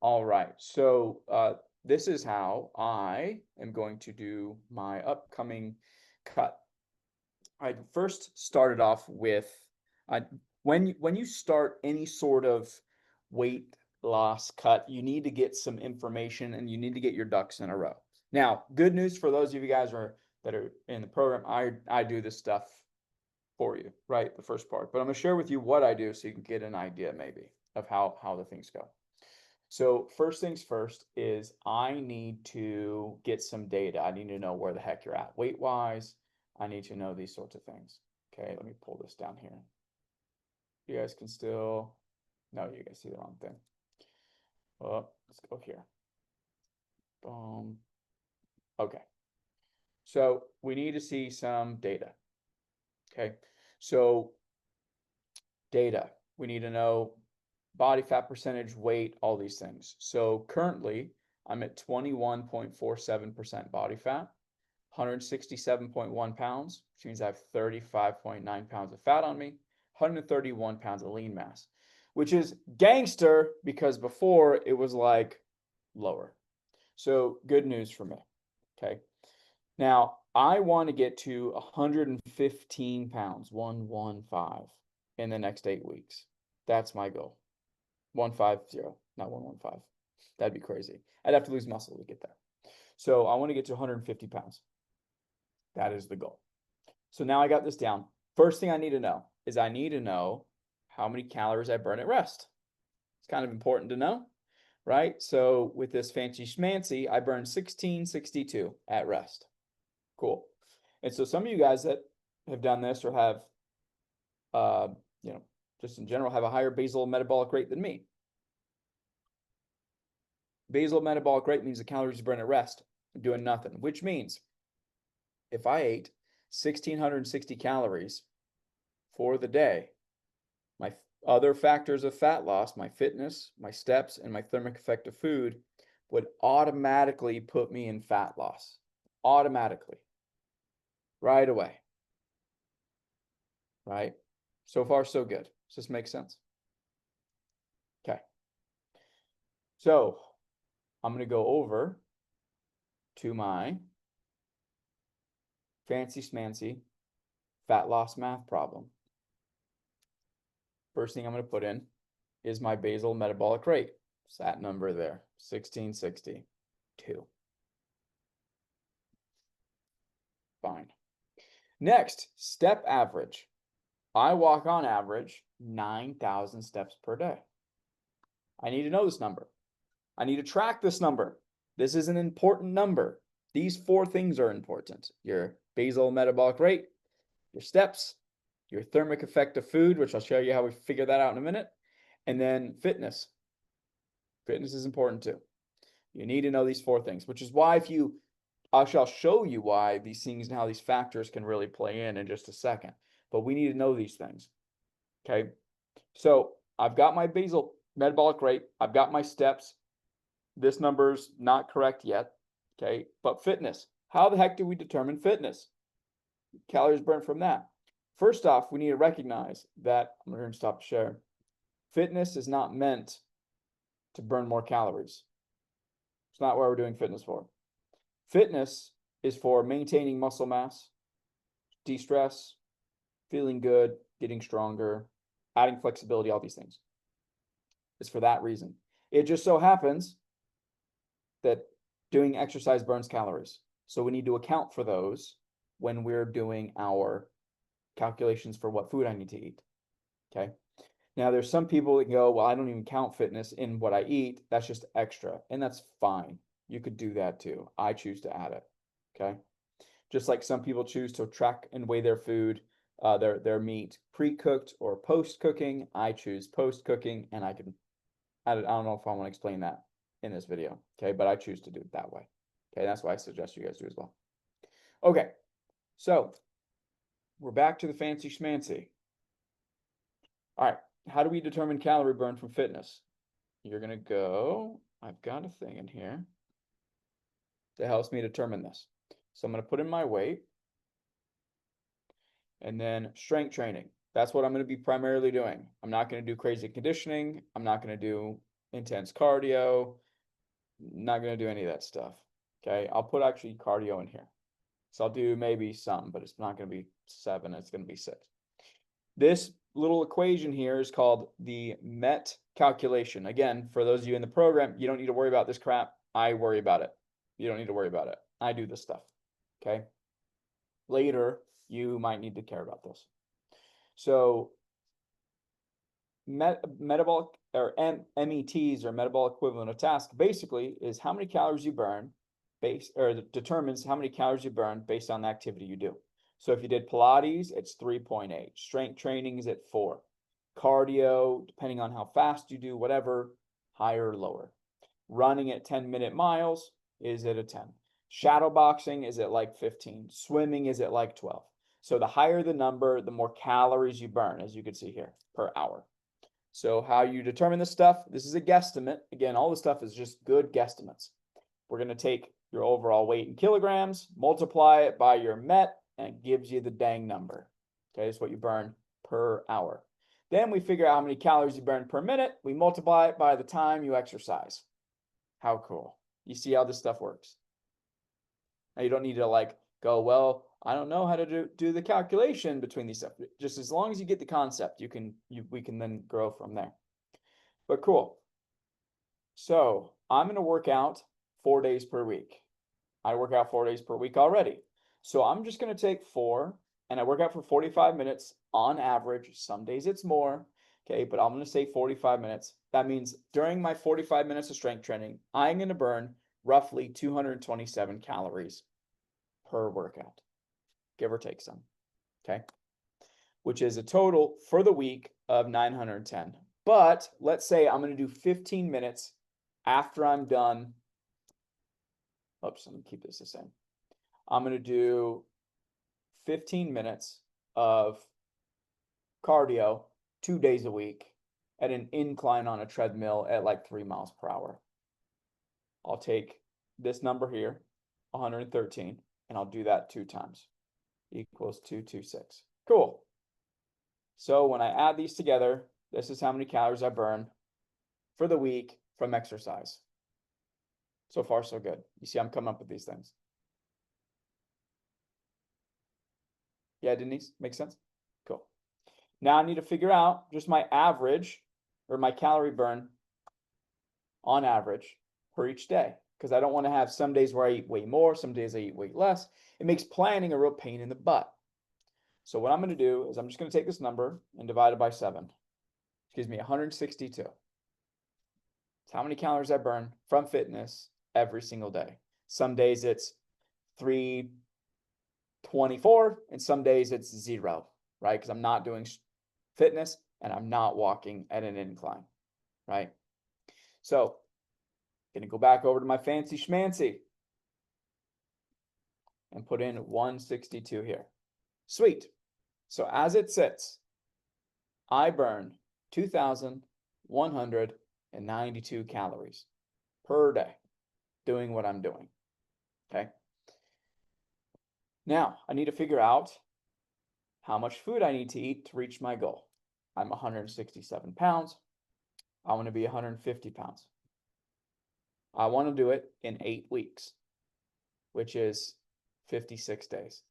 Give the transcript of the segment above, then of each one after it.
All right, so this is how I am going to do my upcoming cut. I first started off with I when you start any sort of weight loss cut, you need to get some information and you need to get your ducks in a row. Now, good news for those of you guys that are in the program, I do this stuff for you, right? The first part. But I'm gonna share with you what I do so you can get an idea maybe of how the things go. So first things first is I need to get some data. I need to know where the heck you're at weight wise. I need to know these sorts of things. Okay, let me pull this down here. You guys can still, no, you guys see the wrong thing. Well, let's go here. Boom. Okay. So we need to see some data. Okay. So data, we need to know body fat percentage, weight, all these things. So currently I'm at 21.47% body fat, 167.1 pounds, which means I have 35.9 pounds of fat on me, 131 pounds of lean mass, which is gangster because before it was like lower. So good news for me. Okay. Now I want to get to 115 pounds, 115 in the next 8 weeks. That's my goal. 150, not 115. That'd be crazy. I'd have to lose muscle to get there. So I want to get to 150 pounds. That is the goal. So now I got this down. First thing I need to know is I need to know how many calories I burn at rest. It's kind of important to know, right? So with this fancy schmancy, I burn 1662 at rest. Cool. And so some of you guys that have done this or have, you know, just in general have a higher basal metabolic rate than me. Basal metabolic rate means the calories you burn at rest, doing nothing, which means if I ate 1,660 calories for the day, my other factors of fat loss, my fitness, my steps, and my thermic effect of food would automatically put me in fat loss. Automatically. Right away. Right? So far, so good. Does this make sense? Okay. So I'm going to go over to my fancy schmancy fat loss math problem. First thing I'm going to put in is my basal metabolic rate. It's that number there, 1662. Fine. Next, step average. I walk on average 9,000 steps per day. I need to know this number. I need to track this number. This is an important number. These four things are important. Your basal metabolic rate, your steps, your thermic effect of food, which I'll show you how we figure that out in a minute, and then fitness. Fitness is important too. You need to know these four things, which is why I shall show you why these things and how these factors can really play in just a second. But we need to know these things. Okay. So I've got my basal metabolic rate. I've got my steps. This number's not correct yet. Okay. But fitness. How the heck do we determine fitness? Calories burned from that. First off, we need to recognize that, I'm going to stop share. Fitness is not meant to burn more calories. It's not what we're doing fitness for. Fitness is for maintaining muscle mass, de-stress, feeling good, getting stronger, adding flexibility, all these things. It's for that reason. It just so happens that doing exercise burns calories. So we need to account for those when we're doing our calculations for what food I need to eat. Okay. Now there's some people that go, well, I don't even count fitness in what I eat. That's just extra. And that's fine. You could do that too. I choose to add it. Okay. Just like some people choose to track and weigh their food, their meat pre-cooked or post-cooking. I choose post-cooking, and I can add it. I don't know if I want to explain that in this video. Okay. But I choose to do it that way. Okay. That's why I suggest you guys do as well. Okay. So we're back to the fancy schmancy. All right. How do we determine calorie burn from fitness? You're going to go, I've got a thing in here that helps me determine this. So I'm going to put in my weight and then strength training. That's what I'm going to be primarily doing. I'm not going to do crazy conditioning. I'm not going to do intense cardio. Not going to do any of that stuff. Okay, I'll put actually cardio in here. So I'll do maybe some, but it's not going to be 7, it's going to be 6. This little equation here is called the MET calculation. Again, for those of you in the program, you don't need to worry about this crap. I worry about it. You don't need to worry about it. I do this stuff. Okay. Later, you might need to care about this. So metabolic or METs, or metabolic equivalent of task, basically is how many calories you burn determines how many calories you burn based on the activity you do. So if you did Pilates, it's 3.8. Strength training is at 4. Cardio, depending on how fast you do, whatever, higher or lower. Running at 10-minute miles is at a 10. Shadow boxing is at like 15. Swimming is at like 12. So the higher the number, the more calories you burn, as you can see here, per hour. So how you determine this stuff, this is a guesstimate. Again, all this stuff is just good guesstimates. We're going to take your overall weight in kilograms, multiply it by your MET, and it gives you the dang number. Okay, it's what you burn per hour. Then we figure out how many calories you burn per minute. We multiply it by the time you exercise. How cool. You see how this stuff works. Now you don't need to like go, well, I don't know how to do the calculation between these stuff. Just as long as you get the concept, we can then grow from there. But cool. So I'm going to work out 4 days per week. I work out 4 days per week already. So I'm just going to take 4 and I work out for 45 minutes on average. Some days it's more. Okay, but I'm going to say 45 minutes. That means during my 45 minutes of strength training, I'm going to burn roughly 227 calories per workout, give or take some. Okay, which is a total for the week of 910. But let's say I'm going to do 15 minutes after I'm done. Oops, let me keep this the same. I'm going to do 15 minutes of cardio 2 days a week at an incline on a treadmill at like 3 miles per hour. I'll take this number here, 113, and I'll do that 2 times. Equals 226. Cool. So when I add these together, this is how many calories I burn for the week from exercise. So far, so good. You see, I'm coming up with these things. Yeah, Denise, makes sense? Cool. Now I need to figure out just my average, or my calorie burn on average per each day, because I don't want to have some days where I eat way more, some days I eat way less. It makes planning a real pain in the butt. So what I'm going to do is I'm just going to take this number and divide it by 7. Excuse me, 162. It's how many calories I burn from fitness every single day. Some days it's 324 and some days it's 0, right? Because I'm not doing fitness and I'm not walking at an incline, right? So I'm going to go back over to my fancy schmancy and put in 162 here. Sweet. So as it sits, I burn 2,192 calories per day doing what I'm doing. Okay. Now I need to figure out how much food I need to eat to reach my goal. I'm 167 pounds. I want to be 150 pounds. I want to do it in 8 weeks, which is 56 days.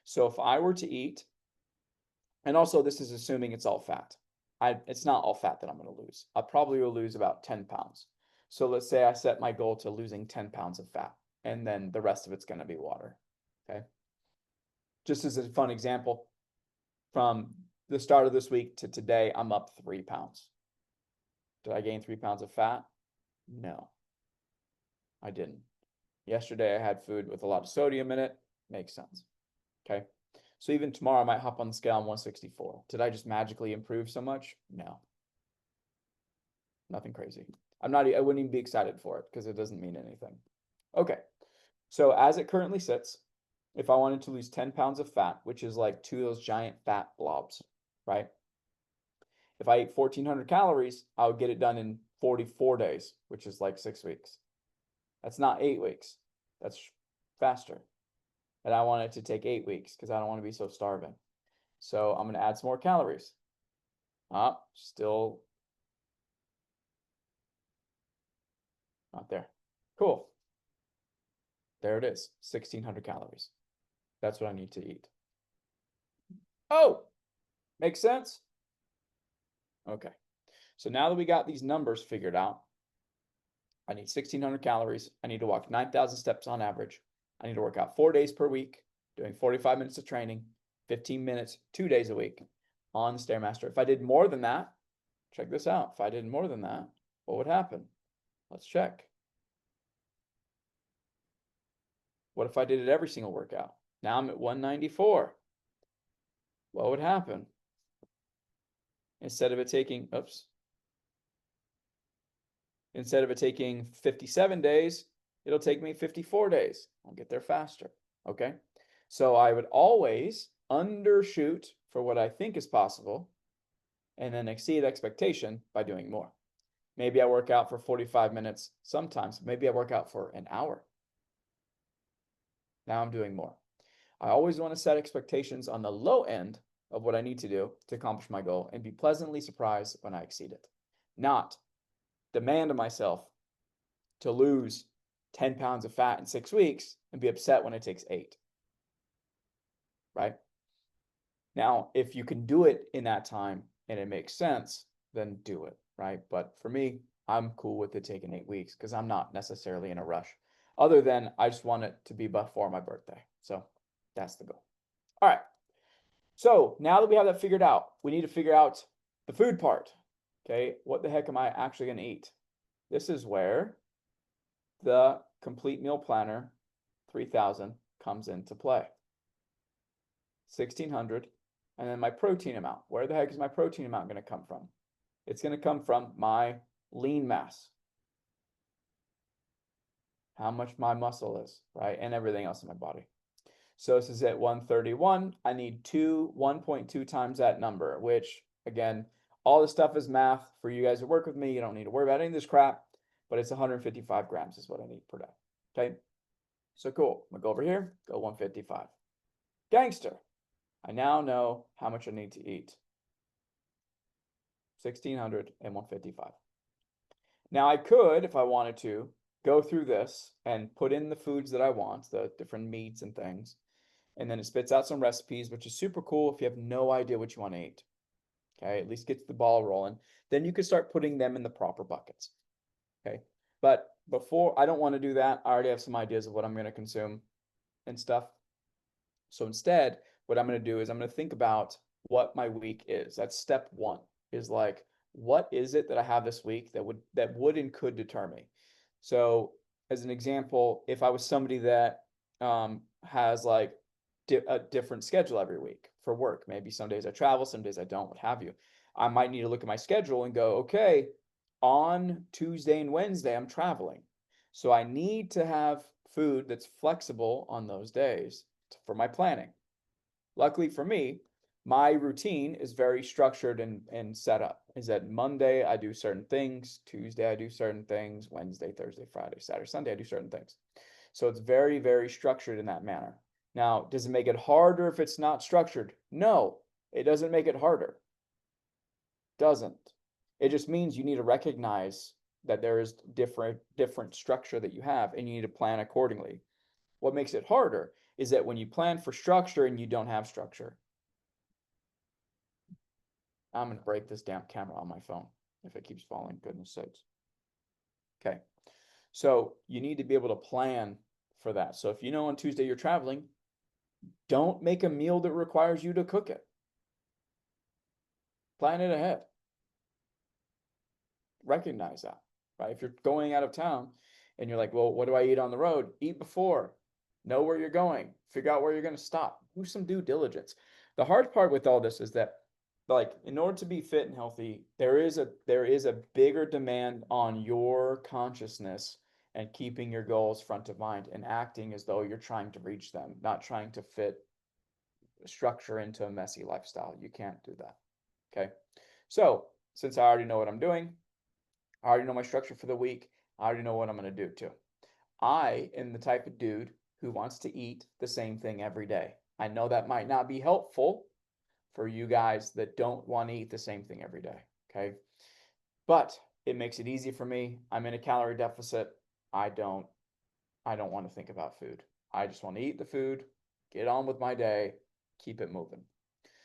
So if I were to eat, and also this is assuming it's all fat. It's not all fat that I'm going to lose. I probably will lose about 10 pounds. So let's say I set my goal to losing 10 pounds of fat, and then the rest of it's going to be water. Okay. Just as a fun example, from the start of this week to today, I'm up 3 pounds. Did I gain 3 pounds of fat? No, I didn't. Yesterday I had food with a lot of sodium in it. Makes sense. Okay. So even tomorrow I might hop on the scale on 164. Did I just magically improve so much? No. Nothing crazy. I wouldn't even be excited for it because it doesn't mean anything. Okay. So as it currently sits, if I wanted to lose 10 pounds of fat, which is like 2 of those giant fat blobs, right? If I ate 1,400 calories, I would get it done in 44 days, which is like 6 weeks. That's not 8 weeks. That's faster. And I want it to take 8 weeks because I don't want to be so starving. So I'm going to add some more calories. Still there. Cool. There it is, 1,600 calories. That's what I need to eat. Oh, makes sense? Okay. So now that we got these numbers figured out, I need 1,600 calories. I need to walk 9,000 steps on average. I need to work out 4 days per week, doing 45 minutes of training, 15 minutes, 2 days a week on the Stairmaster. If I did more than that, check this out. If I did more than that, what would happen? Let's check. What if I did it every single workout? Now I'm at 194. What would happen? Instead of it taking 57 days, it'll take me 54 days. I'll get there faster. Okay. So I would always undershoot for what I think is possible and then exceed expectation by doing more. Maybe I work out for 45 minutes sometimes. Maybe I work out for an hour. Now I'm doing more. I always want to set expectations on the low end of what I need to do to accomplish my goal and be pleasantly surprised when I exceed it. Not demand of myself to lose 10 pounds of fat in 6 weeks and be upset when it takes 8. Right? Now, if you can do it in that time and it makes sense, then do it. Right? But for me, I'm cool with it taking 8 weeks because I'm not necessarily in a rush. Other than I just want it to be before my birthday. So that's the goal. All right. So now that we have that figured out, we need to figure out the food part. Okay, what the heck am I actually going to eat? This is where the complete meal planner 3000 comes into play. 1,600, and then my protein amount. Where the heck is my protein amount going to come from? It's going to come from my lean mass. How much my muscle is, right? And everything else in my body. So this is at 131. I need 1.2 times that number, which again, all this stuff is math for you guys who work with me. You don't need to worry about any of this crap, but it's 155 grams is what I need per day. Okay. So cool. I'm gonna go over here, go 155. Gangster. I now know how much I need to eat. 1,600 and 155. Now I could, if I wanted to, go through this and put in the foods that I want, the different meats and things. And then it spits out some recipes, which is super cool if you have no idea what you want to eat. Okay, at least gets the ball rolling. Then you can start putting them in the proper buckets. Okay, but before, I don't want to do that. I already have some ideas of what I'm going to consume and stuff. So instead, what I'm going to do is I'm going to think about what my week is. That's step one, is like, what is it that I have this week that would and could deter me? So as an example, if I was somebody that has like a different schedule every week for work, maybe some days I travel, some days I don't, what have you, I might need to look at my schedule and go, okay, on Tuesday and Wednesday, I'm traveling. So I need to have food that's flexible on those days for my planning. Luckily for me, my routine is very structured and set up. Is that Monday I do certain things, Tuesday I do certain things, Wednesday, Thursday, Friday, Saturday, Sunday I do certain things. So it's very, very structured in that manner. Now, does it make it harder if it's not structured? No, it doesn't make it harder. Doesn't. It just means you need to recognize that there is different structure that you have and you need to plan accordingly. What makes it harder is that when you plan for structure and you don't have structure. I'm going to break this damn camera on my phone if it keeps falling, goodness sakes. Okay, so you need to be able to plan for that. So if you know on Tuesday you're traveling, don't make a meal that requires you to cook it. Plan it ahead. Recognize that, right? If you're going out of town and you're like, well, what do I eat on the road? Eat before. Know where you're going. Figure out where you're going to stop. Do some due diligence. The hard part with all this is that, like, in order to be fit and healthy, there is a bigger demand on your consciousness and keeping your goals front of mind and acting as though you're trying to reach them, not trying to fit structure into a messy lifestyle. You can't do that. Okay. So since I already know what I'm doing, I already know my structure for the week, I already know what I'm going to do too. I am the type of dude who wants to eat the same thing every day. I know that might not be helpful for you guys that don't want to eat the same thing every day, okay? But it makes it easy for me. I'm in a calorie deficit. I don't want to think about food. I just want to eat the food, get on with my day, keep it moving.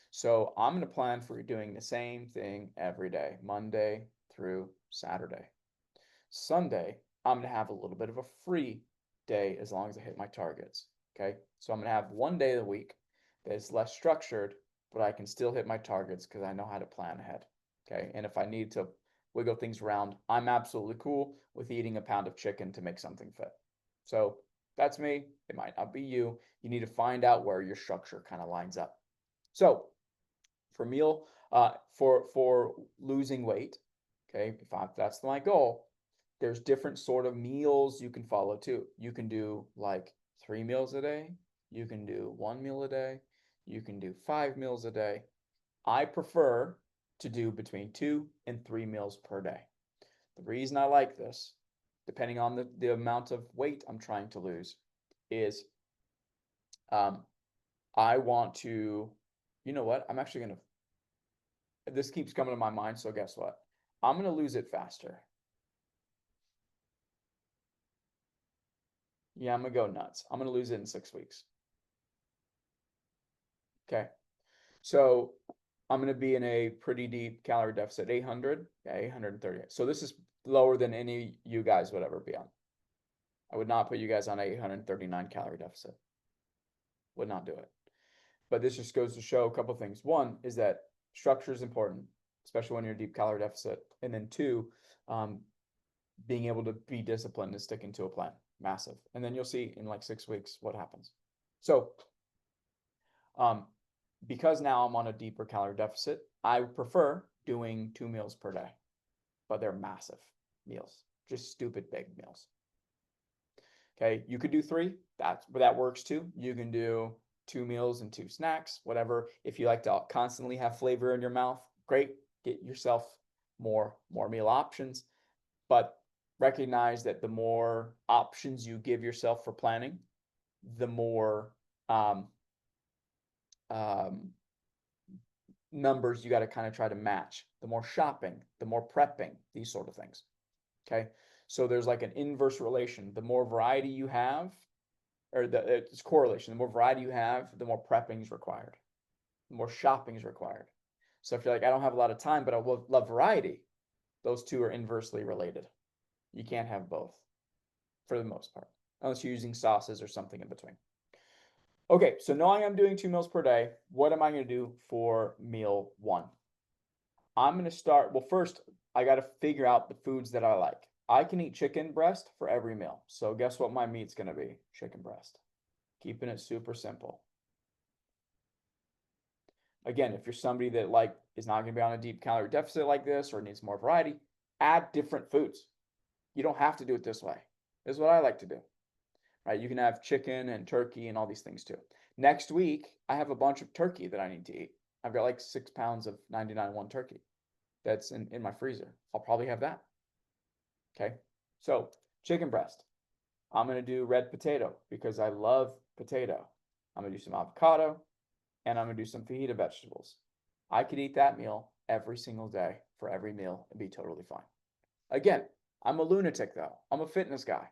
So I'm going to plan for doing the same thing every day, Monday through Saturday. Sunday, I'm going to have a little bit of a free day as long as I hit my targets. Okay. So I'm going to have one day of the week that is less structured, but I can still hit my targets because I know how to plan ahead. Okay. And if I need to wiggle things around, I'm absolutely cool with eating a pound of chicken to make something fit. So that's me. It might not be you. You need to find out where your structure kind of lines up. So for meal, for losing weight, okay, if that's my goal, there's different sort of meals you can follow too. You can do like 3 meals a day. You can do 1 meal a day. You can do 5 meals a day. I prefer to do between 2 and 3 meals per day. The reason I like this, depending on the amount of weight I'm trying to lose, is um, I want to, you know what? I'm actually going to, this keeps coming to my mind. So guess what? I'm going to lose it faster. Yeah, I'm going to go nuts. I'm going to lose it in 6 weeks. Okay. So I'm going to be in a pretty deep calorie deficit, 800, yeah, 830. So this is lower than any you guys would ever be on. I would not put you guys on 839 calorie deficit. Would not do it. But this just goes to show a couple things. One is that structure is important, especially when you're in a deep calorie deficit. And then two, being able to be disciplined and sticking to a plan, massive. And then you'll see in like 6 weeks what happens. So because now I'm on a deeper calorie deficit, I prefer doing 2 meals per day, but they're massive meals, just stupid big meals. Okay, you could do 3, that works too. You can do 2 meals and 2 snacks, whatever. If you like to constantly have flavor in your mouth, great. Get yourself more meal options, but recognize that the more options you give yourself for planning, the more numbers you got to kind of try to match. The more shopping, the more prepping, these sort of things. Okay, so there's like an inverse relation. The more variety you have, or it's correlation. The more variety you have, the more prepping is required. The more shopping is required. So if you're like, I don't have a lot of time, but I love variety, those two are inversely related. You can't have both for the most part, unless you're using sauces or something in between. Okay, so knowing I'm doing 2 meals per day, what am I going to do for meal 1? I'm going to start, well, first, I got to figure out the foods that I like. I can eat chicken breast for every meal. So guess what my meat's going to be? Chicken breast. Keeping it super simple. Again, if you're somebody that is not going to be on a deep calorie deficit like this or needs more variety, add different foods. You don't have to do it this way. This is what I like to do. Right? You can have chicken and turkey and all these things too. Next week, I have a bunch of turkey that I need to eat. I've got like 6 pounds of 99.1 turkey that's in my freezer. I'll probably have that. Okay. So chicken breast. I'm going to do red potato because I love potato. I'm going to do some avocado and I'm going to do some fajita vegetables. I could eat that meal every single day for every meal and be totally fine. Again, I'm a lunatic though. I'm a fitness guy.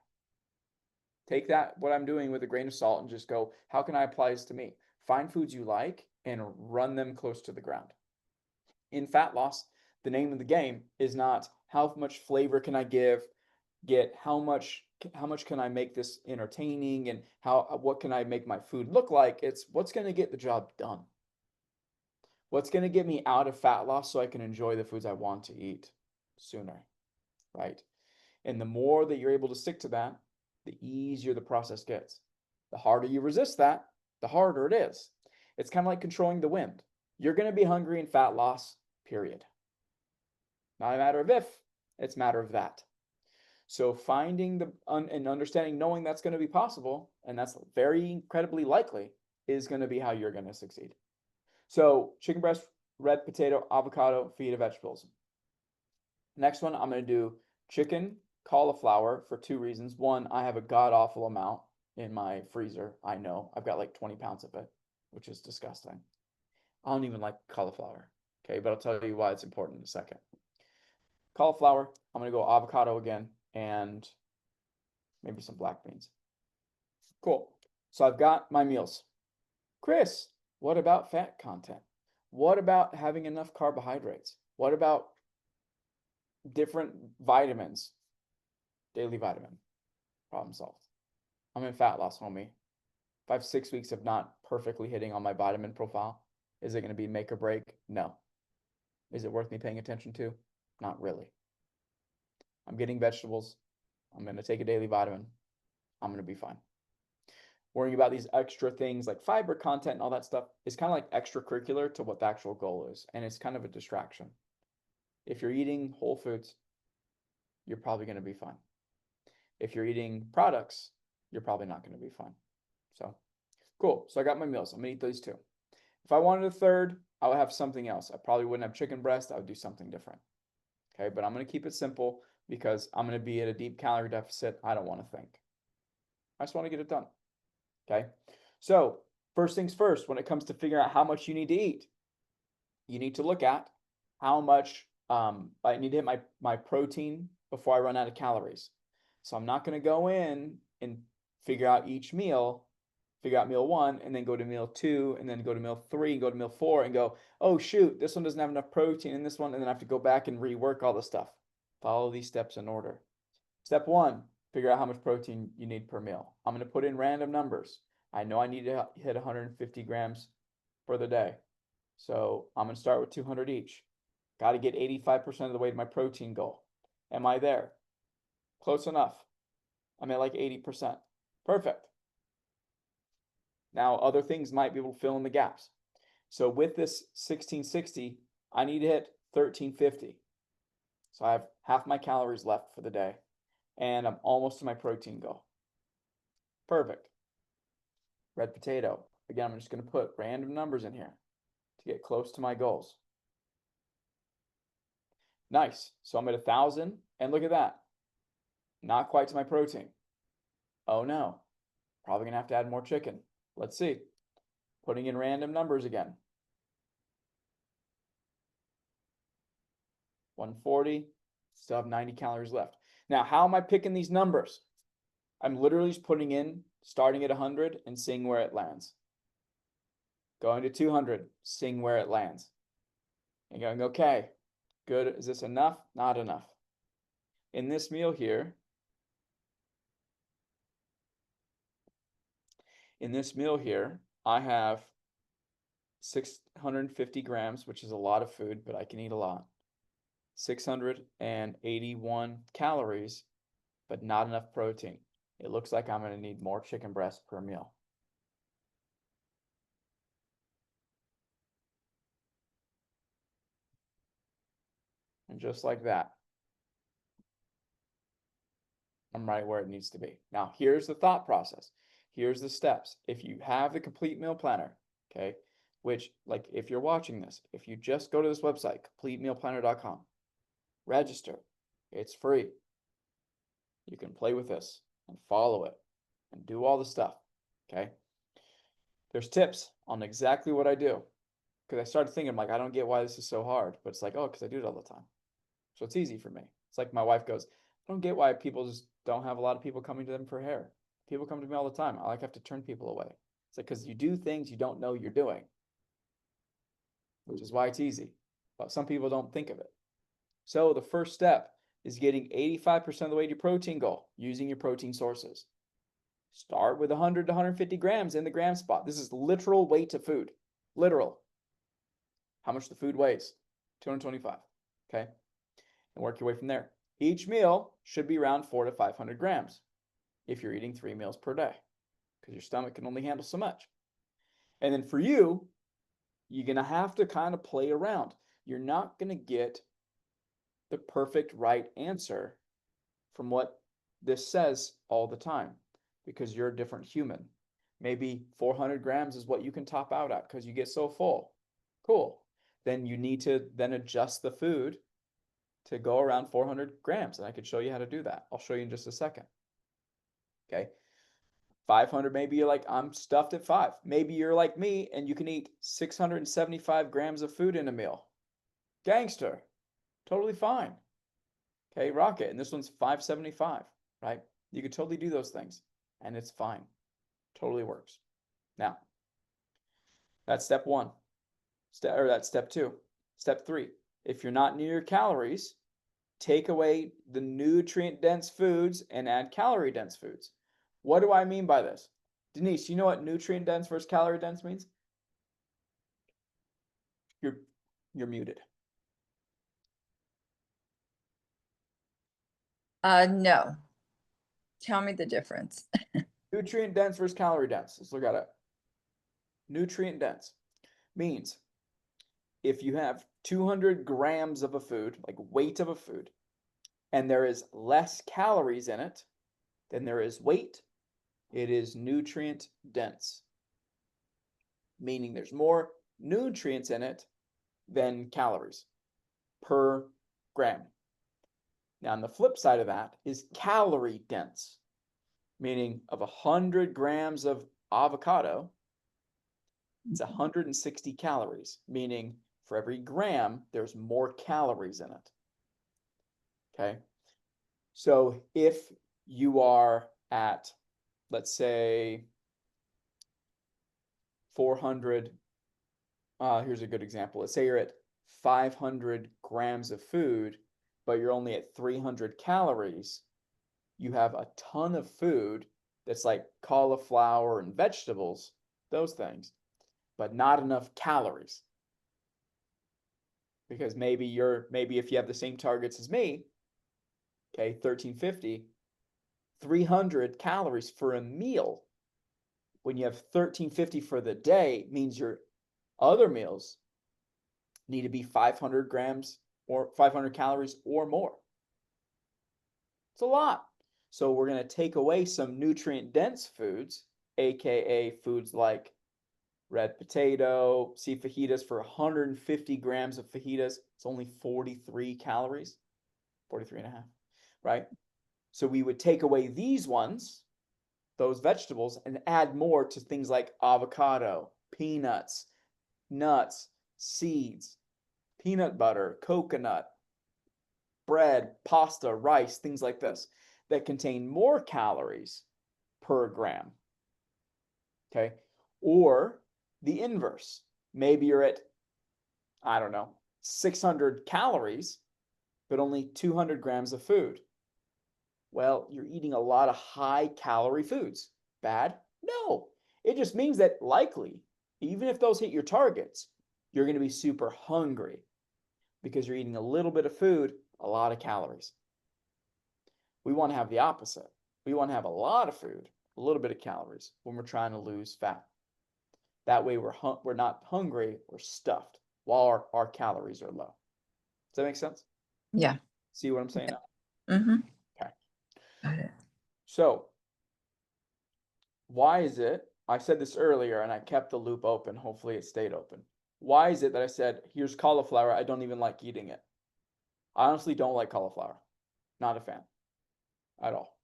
Take that, what I'm doing with a grain of salt and just go, how can I apply this to me? Find foods you like and run them close to the ground. In fat loss, the name of the game is not how much flavor can I get how much can I make this entertaining and what can I make my food look like? It's what's going to get the job done. What's going to get me out of fat loss so I can enjoy the foods I want to eat sooner, right? And the more that you're able to stick to that, the easier the process gets. The harder you resist that, the harder it is. It's kind of like controlling the wind. You're going to be hungry in fat loss, period. Not a matter of if, it's a matter of that. So finding and understanding, knowing that's going to be possible, and that's very incredibly likely, is going to be how you're going to succeed. So chicken breast, red potato, avocado, fajita vegetables. Next one, I'm going to do chicken cauliflower for 2 reasons. One, I have a god-awful amount in my freezer. I know. I've got like 20 pounds of it, which is disgusting. I don't even like cauliflower. Okay, but I'll tell you why it's important in a second. Cauliflower, I'm going to go avocado again and maybe some black beans. Cool. So I've got my meals. Chris, what about fat content? What about having enough carbohydrates? What about different vitamins? Daily vitamin. Problem solved. I'm in fat loss, homie. If I have 6 weeks of not perfectly hitting on my vitamin profile, is it going to be make or break? No. Is it worth me paying attention to? Not really. I'm getting vegetables. I'm going to take a daily vitamin. I'm going to be fine. Worrying about these extra things like fiber content and all that stuff is kind of like extracurricular to what the actual goal is. And it's kind of a distraction. If you're eating whole foods, you're probably going to be fine. If you're eating products, you're probably not going to be fine. So cool. So I got my meals. I'm going to eat these two. If I wanted a third, I would have something else. I probably wouldn't have chicken breast. I would do something different. Okay, but I'm going to keep it simple because I'm going to be at a deep calorie deficit. I don't want to think. I just want to get it done. Okay, so first things first, when it comes to figuring out how much you need to eat, you need to look at how much I need to hit my protein before I run out of calories. So I'm not going to go in and figure out each meal, figure out meal 1, and then go to meal 2, and then go to meal 3, and go to meal 4, and go, oh shoot, this one doesn't have enough protein in this one, and then I have to go back and rework all the stuff. Follow these steps in order. Step 1, figure out how much protein you need per meal. I'm going to put in random numbers. I know I need to hit 150 grams for the day. So I'm going to start with 200 each. Got to get 85% of the way to my protein goal. Am I there? Close enough. I'm at like 80%. Perfect. Now, other things might be able to fill in the gaps. So with this 1660, I need to hit 1350. So I have half my calories left for the day, and I'm almost to my protein goal. Perfect. Red potato. Again, I'm just going to put random numbers in here to get close to my goals. Nice. So I'm at 1,000, and look at that. Not quite to my protein. Oh no. Probably going to have to add more chicken. Let's see. Putting in random numbers again. 140. Still have 90 calories left. Now, how am I picking these numbers? I'm literally just putting in, starting at 100 and seeing where it lands. Going to 200, seeing where it lands. And going, okay, good. Is this enough? Not enough. In this meal here, I have 650 grams, which is a lot of food, but I can eat a lot. 681 calories, but not enough protein. It looks like I'm going to need more chicken breast per meal. And just like that, I'm right where it needs to be. Now, here's the thought process. Here's the steps. If you have the complete meal planner, okay, which, like, if you're watching this, if you just go to this website, completemealplanner.com, register. It's free. You can play with this and follow it and do all the stuff, okay? There's tips on exactly what I do. Because I started thinking, like, I don't get why this is so hard. But it's like, oh, because I do it all the time. So it's easy for me. It's like my wife goes, I don't get why people just don't have a lot of people coming to them for hair. People come to me all the time. I like have to turn people away. It's like, because you do things you don't know you're doing, which is why it's easy. But some people don't think of it. So the first step is getting 85% of the way to your protein goal using your protein sources. Start with 100 to 150 grams in the gram spot. This is literal weight to food. Literal. How much the food weighs? 225. Okay. And work your way from there. Each meal should be around 400 to 500 grams if you're eating 3 meals per day, because your stomach can only handle so much. And then for you, you're going to have to kind of play around. You're not going to get the perfect right answer from what this says all the time, because you're a different human. Maybe 400 grams is what you can top out at because you get so full. Cool. Then you need to then adjust the food to go around 400 grams. And I could show you how to do that. I'll show you in just a second. Okay. 500, maybe you're like, I'm stuffed at 5. Maybe you're like me and you can eat 675 grams of food in a meal. Gangster. Totally fine. Okay, rocket. And this one's 575, right? You could totally do those things and it's fine. Totally works. Now, that's step one. That's step two. Step three, if you're not near your calories, take away the nutrient-dense foods and add calorie-dense foods. What do I mean by this? Denise, you know what nutrient-dense versus calorie-dense means? You're muted. No. Tell me the difference. Nutrient-dense versus calorie-dense. Let's look at it. Nutrient-dense means if you have 200 grams of a food, like weight of a food, and there is less calories in it than there is weight, it is nutrient dense, meaning there's more nutrients in it than calories per gram. Now, on the flip side of that is calorie dense, meaning of 100 grams of avocado, it's 160 calories, meaning for every gram, there's more calories in it. Okay. So if you are at, let's say, 400, here's a good example. Let's say you're at 500 grams of food, but you're only at 300 calories. You have a ton of food that's like cauliflower and vegetables, those things, but not enough calories. Because maybe if you have the same targets as me, okay, 1350, 300 calories for a meal. When you have 1350 for the day, means your other meals need to be 500 grams or 500 calories or more. It's a lot. So we're going to take away some nutrient dense foods, aka foods like red potato. See, fajitas, for 150 grams of fajitas, it's only 43 calories, 43 and a half, right? So we would take away these ones, those vegetables, and add more to things like avocado, peanuts, nuts, seeds, peanut butter, coconut, bread, pasta, rice, things like this that contain more calories per gram. Okay. Or the inverse. Maybe you're at, I don't know, 600 calories, but only 200 grams of food. Well, you're eating a lot of high calorie foods. Bad? No. It just means that likely, even if those hit your targets, you're going to be super hungry because you're eating a little bit of food, a lot of calories. We want to have the opposite. We want to have a lot of food, a little bit of calories when we're trying to lose fat. That way we're not hungry, we're stuffed while our calories are low. Does that make sense? Yeah. See what I'm saying now? Mm-hmm. Okay. Got it. So why is it, I said this earlier and I kept the loop open, hopefully it stayed open. Why is it that I said, here's cauliflower, I don't even like eating it? I honestly don't like cauliflower. Not a fan at all.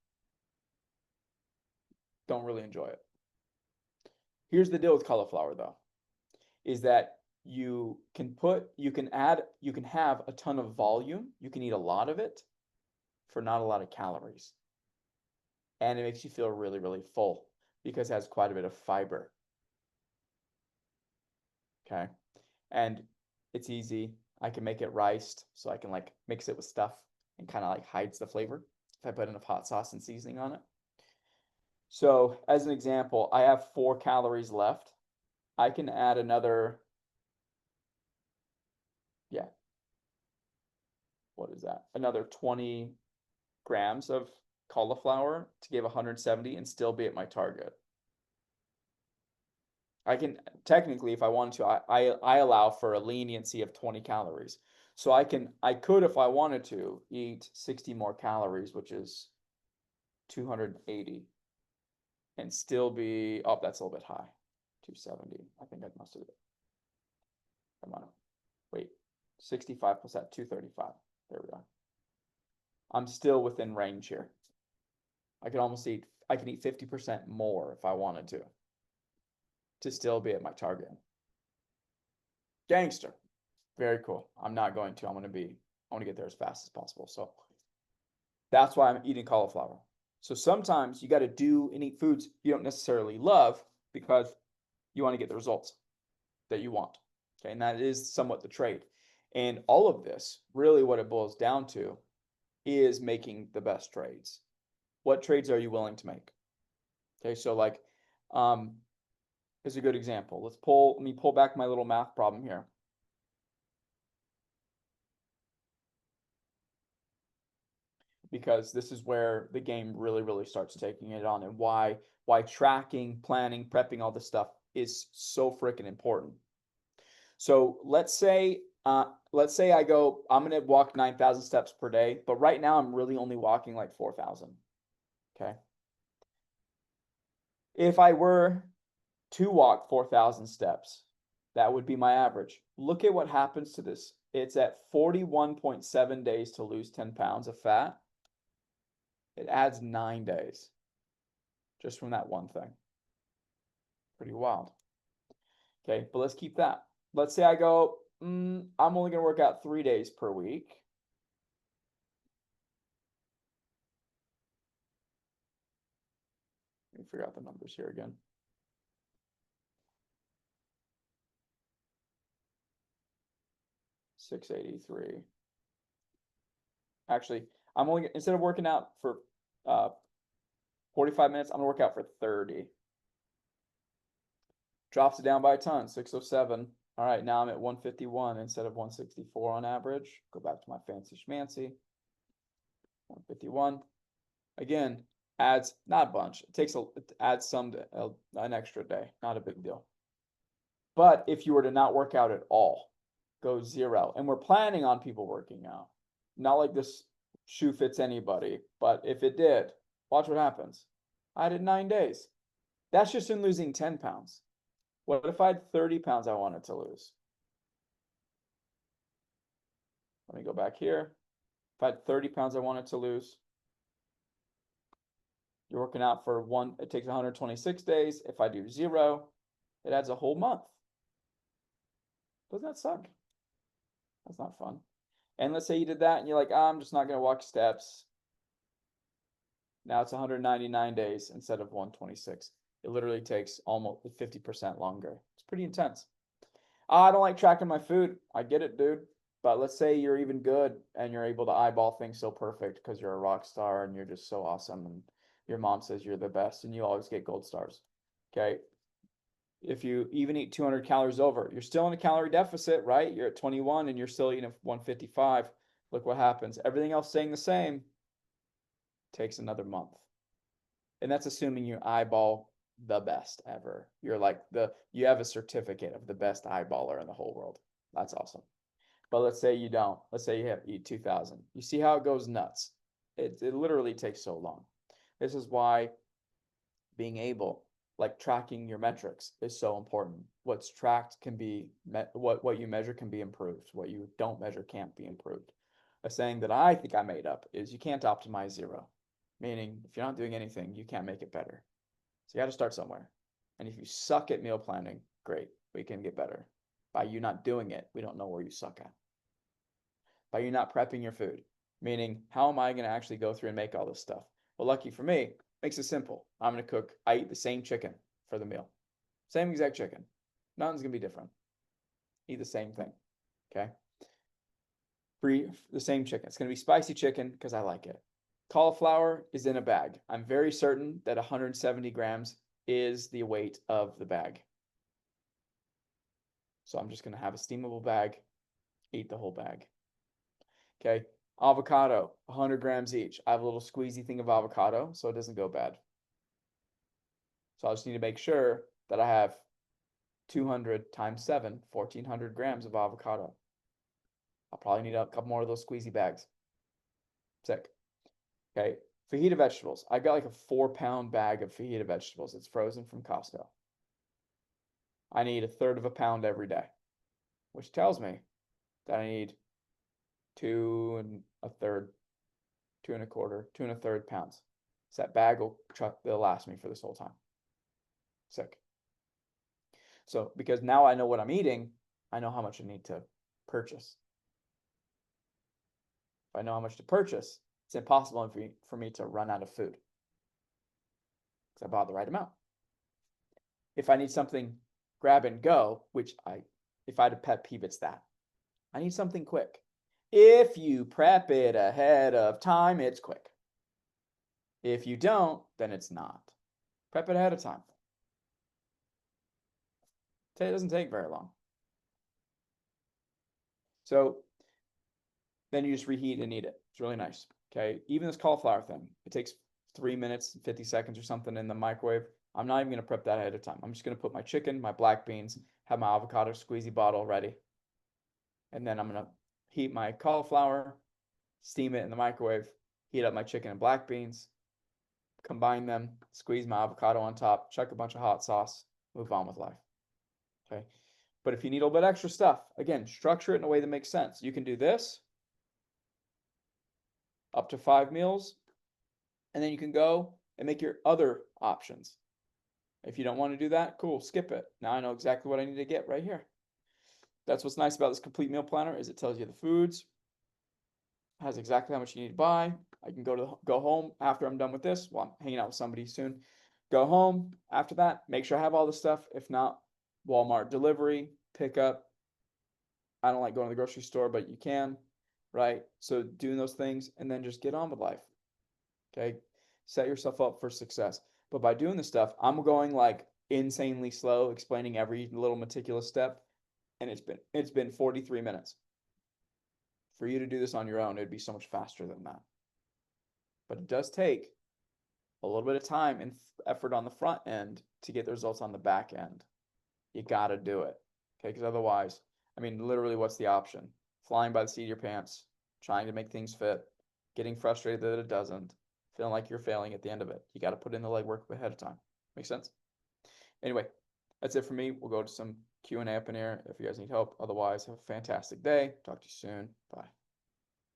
Don't really enjoy it. Here's the deal with cauliflower though, is that you can have a ton of volume. You can eat a lot of it for not a lot of calories. And it makes you feel really, really full because it has quite a bit of fiber. Okay. And it's easy. I can make it riced, so I can like mix it with stuff and kind of like hides the flavor if I put enough hot sauce and seasoning on it. So as an example, I have 4 calories left. I can add another, yeah, what is that? Another 20 grams of cauliflower to give 170 and still be at my target. I can technically, if I wanted to, I allow for a leniency of 20 calories. So I could, if I wanted to, eat 60 more calories, which is 280, and still be, oh, that's a little bit high. 270. I think I must have, come on, wait, 65 plus that, 235. There we go. I'm still within range here. I can eat 50% more if I wanted to still be at my target. Gangster. Very cool. I'm not going to. I want to get there as fast as possible. So that's why I'm eating cauliflower. So sometimes you got to do and eat foods you don't necessarily love because you want to get the results that you want. Okay, and that is somewhat the trade. And all of this, really what it boils down to is making the best trades. What trades are you willing to make? Okay, so like here's a good example. Let me pull back my little math problem here. Because this is where the game really starts taking it on, and why tracking, planning, prepping, all this stuff is so freaking important. So let's say I go, I'm gonna walk 9,000 steps per day, but right now I'm really only walking like 4,000. Okay. If I were to walk 4,000 steps, that would be my average. Look at what happens to this. It's at 41.7 days to lose 10 pounds of fat. It adds 9 days just from that one thing. Pretty wild. Okay, but let's keep that. Let's say I go, I'm only going to work out 3 days per week. Let me figure out the numbers here again. $683. Actually, I'm only, instead of working out for 45 minutes, I'm gonna work out for 30. Drops it down by a ton, 607. All right, now I'm at 151 instead of 164 on average. Go back to my fancy schmancy. 151. Again, adds not a bunch. It adds some to an extra day, not a big deal. But if you were to not work out at all, go 0. And we're planning on people working out. Not like this shoe fits anybody, but if it did, watch what happens. I did 9 days. That's just in losing 10 pounds. What if I had 30 pounds I wanted to lose? Let me go back here. If I had 30 pounds I wanted to lose, you're working out for it takes 126 days. If I do 0, it adds a whole month. Doesn't that suck? That's not fun. And let's say you did that and you're like, I'm just not going to walk steps. Now it's 199 days instead of 126. It literally takes almost 50% longer. It's pretty intense. I don't like tracking my food. I get it, dude. But let's say you're even good and you're able to eyeball things so perfect because you're a rock star and you're just so awesome and your mom says you're the best and you always get gold stars. Okay. If you even eat 200 calories over, you're still in a calorie deficit, right? You're at 21 and you're still eating 155. Look what happens. Everything else staying the same takes another month. And that's assuming you eyeball the best ever. You're like you have a certificate of the best eyeballer in the whole world. That's awesome. But let's say you don't. Let's say you eat 2,000. You see how it goes nuts. It literally takes so long. This is why being able, like tracking your metrics, is so important. What's tracked can be what you measure can be improved. What you don't measure can't be improved. A saying that I think I made up is you can't optimize 0. Meaning if you're not doing anything, you can't make it better. So you got to start somewhere. And if you suck at meal planning, great, we can get better. By you not doing it, we don't know where you suck at. By you not prepping your food, meaning how am I going to actually go through and make all this stuff? Well, lucky for me, makes it simple. I'm going to cook, I eat the same chicken for the meal. Same exact chicken. Nothing's going to be different. Eat the same thing. Okay. The same chicken. It's going to be spicy chicken because I like it. Cauliflower is in a bag. I'm very certain that 170 grams is the weight of the bag. So I'm just going to have a steamable bag, eat the whole bag. Okay. Avocado, 100 grams each. I have a little squeezy thing of avocado, so it doesn't go bad. So I just need to make sure that I have 200 times 7, 1,400 grams of avocado. I'll probably need a couple more of those squeezy bags. Sick. Okay. Fajita vegetables. I got like a 4-pound bag of fajita vegetables. It's frozen from Costco. I need 1/3 of a pound every day, which tells me that I need 2 1/3, 2 1/4, 2 1/3 pounds. So that bag will last me for this whole time. Sick. So because now I know what I'm eating, I know how much I need to purchase. If I know how much to purchase, it's impossible for me to run out of food. So I bought the right amount. If I need something grab and go, which if I had a pet peeve, it's that. I need something quick. If you prep it ahead of time, it's quick. If you don't, then it's not. Prep it ahead of time. It doesn't take very long. So then you just reheat and eat it. It's really nice. Okay. Even this cauliflower thing, it takes 3 minutes, 50 seconds or something in the microwave. I'm not even going to prep that ahead of time. I'm just going to put my chicken, my black beans, have my avocado squeezy bottle ready. And then I'm going to heat my cauliflower, steam it in the microwave, heat up my chicken and black beans, combine them, squeeze my avocado on top, chuck a bunch of hot sauce, move on with life. Okay. But if you need a little bit extra stuff, again, structure it in a way that makes sense. You can do this up to 5 meals, and then you can go and make your other options. If you don't want to do that, cool, skip it. Now I know exactly what I need to get right here. That's what's nice about this complete meal planner is it tells you the foods, has exactly how much you need to buy. I can go home after I'm done with this. Well, I'm hanging out with somebody soon. Go home after that, make sure I have all the stuff. If not, Walmart delivery, pickup. I don't like going to the grocery store, but you can, right? So doing those things and then just get on with life. Okay. Set yourself up for success. But by doing this stuff, I'm going like insanely slow, explaining every little meticulous step. And it's been 43 minutes. For you to do this on your own, it'd be so much faster than that. But it does take a little bit of time and effort on the front end to get the results on the back end. You got to do it. Okay. Because otherwise, I mean, literally, what's the option? Flying by the seat of your pants, trying to make things fit, getting frustrated that it doesn't, feeling like you're failing at the end of it. You got to put in the legwork ahead of time. Make sense? Anyway, that's it for me. We'll go to some Q&A up in here if you guys need help. Otherwise, have a fantastic day. Talk to you soon. Bye.